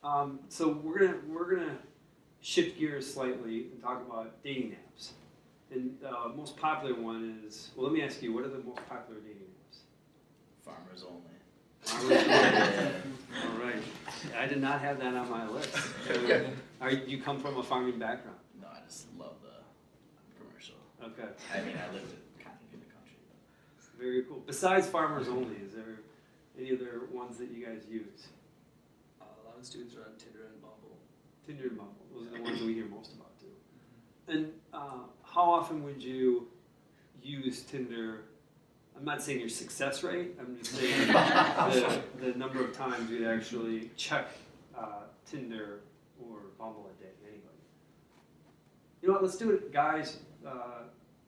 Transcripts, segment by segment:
So we're gonna shift gears slightly and talk about dating apps. And the most popular one is, well, let me ask you, what are the most popular dating apps? Farmers only. All right. I did not have that on my list. You come from a farming background? No, I just love the commercial. Okay. I mean, I lived kind of in the country. Very cool. Besides farmers only, is there any other ones that you guys use? A lot of students are on Tinder and Bumble. Tinder and Bumble. Those are the ones that we hear most about too. And how often would you use Tinder? I'm not saying your success rate. I'm just saying the number of times you'd actually check Tinder or Bumble a day. Anybody? You know what? Let's do it, guys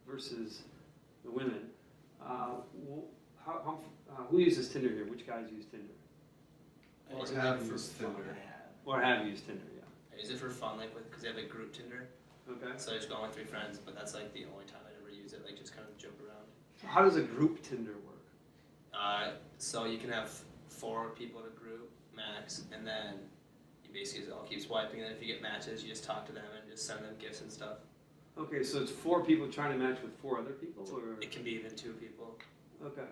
versus the women. Who uses Tinder here? Which guys use Tinder? I use it have for used fun. Tinder. Or have used Tinder? Yeah. I use it for fun, like because they have a group Tinder. Okay. So I just go on with 3 friends, but that's like the only time I ever use it. Like just kind of joke around. How does a group Tinder work? So you can have 4 people in a group max, and then you basically all keep swiping. And then if you get matches, you just talk to them and just send them gifts and stuff. Okay, so it's 4 people trying to match with 4 other people, or It can be even 2 people. okay,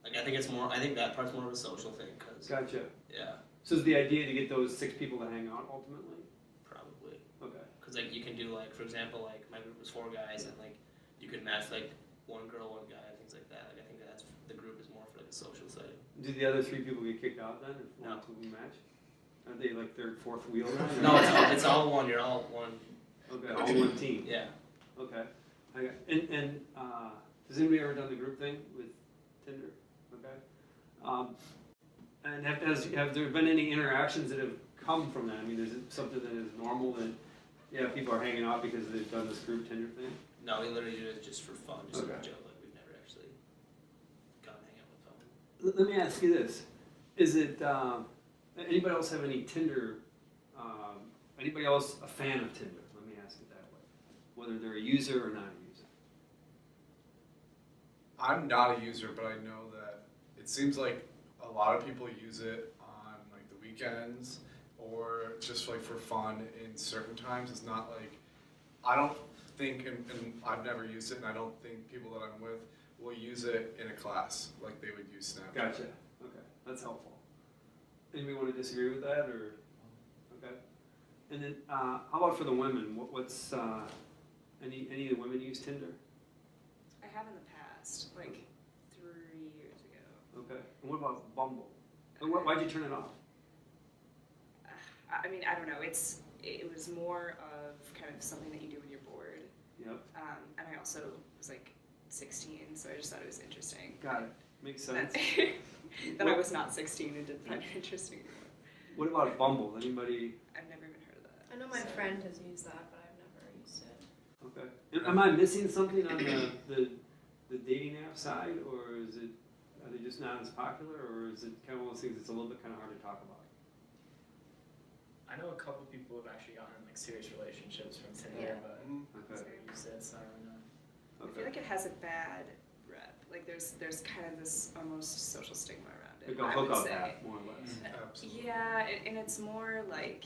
Like I think it's more. I think that part's more of a social thing, cause gotcha. yeah, So is the idea to get those 6 people to hang out ultimately? probably. Okay, Cause like you can do like, for example, like my group was 4 guys, and like you could match like 1 girl, 1 guy, things like that. Like I think that's the group is more for like a social setting. do the other 3 people get kicked out then if one No. or 2 match? Are they like 3rd, 4th wheel? No, it's all one. You're all one. Okay, all one team. Yeah. Okay, and has anybody ever done the group thing with Tinder? Okay, and have there been any interactions that have come from that? I mean, is it something that is normal that people are hanging out because they've done this group Tinder thing? No, we literally do it just for fun, just Okay. a joke. Like we've never actually gone hang out with them. Let me ask you this: is it anybody else have any Tinder? Anybody else a fan of Tinder? Let me ask it that way. Whether they're a user or not a user. I'm not a user, but I know that it seems like a lot of people use it on like the weekends or just like for fun in certain times. It's not like, I don't think, and I've never used it, and I don't think people that I'm with will use it in a class like they would use Snapchat. Gotcha. Okay, that's helpful. Anybody want to disagree with that, or okay? And then how about for the women? What's any of the women use Tinder? I have in the past, like 3 years ago. Okay. And what about Bumble? And why'd you turn it off? I mean, I don't know. It was more of kind of something that you do when you're bored. Yep. And I also was like 16, so I just thought it was interesting. Got it. Makes sense. Then I was not 16 and didn't find it interesting anymore. What about Bumble? Anybody? I've never even heard of that. I know my friend has used that, but I've never used it. Okay. Am I missing something on the dating app side, or are they just not as popular, or is it kind of one of those things that's a little bit kind of hard to talk about? I know a couple people have actually gotten in like serious relationships from Tinder, Yeah. but Okay. I use it, so I don't know. I feel like it has a bad rep. Like there's kind of this almost social stigma around it. Like a I would hookup say. app, more or less. Absolutely. Yeah, and it's more like,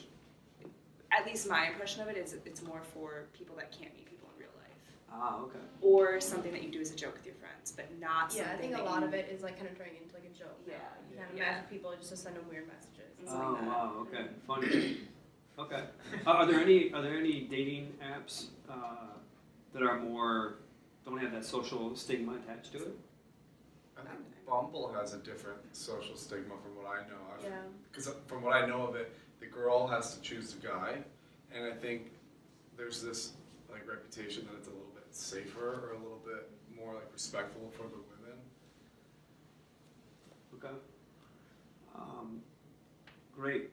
at least my impression of it is it's more for people that can't meet people in real life. Ah, okay. Or something that you do as a joke with your friends, but not something Yeah, I think that a lot you, of it is like kind of turning into like a joke. Yeah. You kind of Yeah. match with people just to send them weird messages. And Oh, stuff like that. wow. Okay. Funny. Okay. Are there any dating apps that are don't have that social stigma attached to it? I think Bumble has a different social stigma from what I know. Yeah. Because from what I know of it, the girl has to choose the guy, and I think there's this like reputation that it's a little bit safer or a little bit more like respectful for the women. Okay. Great.